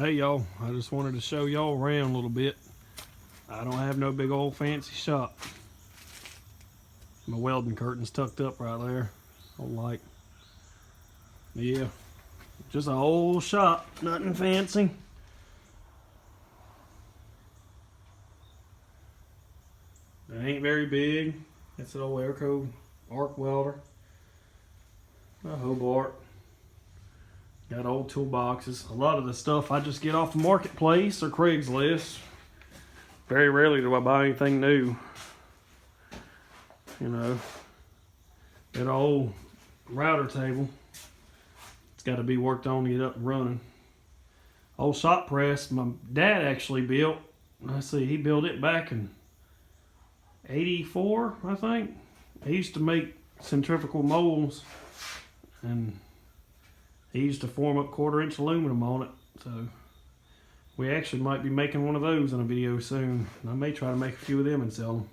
Hey y'all, I just wanted to show y'all around a little bit. I don't have no big old fancy shop. My welding curtain's tucked up right there. Yeah, just a old shop, nothing fancy. It ain't very big. It's an old Airco arc welder. A Hobart. Got old toolboxes. A lot of the stuff I just get off the Marketplace or Craigslist. Very rarely do I buy anything new. You know, that old router table, it's got to be worked on to get up and running. Old shop press, my dad actually built. Let's see, he built it back in '84, I think. He used to make centrifugal molds, and he used to form up 1/4-inch aluminum on it. So we actually might be making one of those in a video soon. I may try to make a few of them and sell them.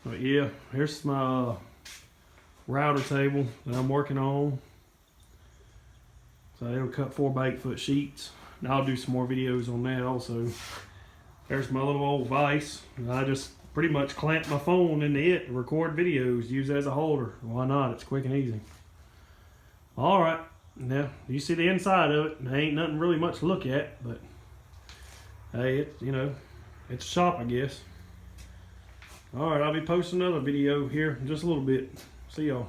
But yeah, here's my router table that I'm working on. So it'll cut 4 by 8 foot sheets. And I'll do some more videos on that also. There's my little old vise. I just pretty much clamp my phone into it and record videos, use it as a holder. Why not? It's quick and easy. All right, now you see the inside of it. There ain't nothing really much to look at, but hey, it's a shop, I guess. All right, I'll be posting another video here in just a little bit. See y'all.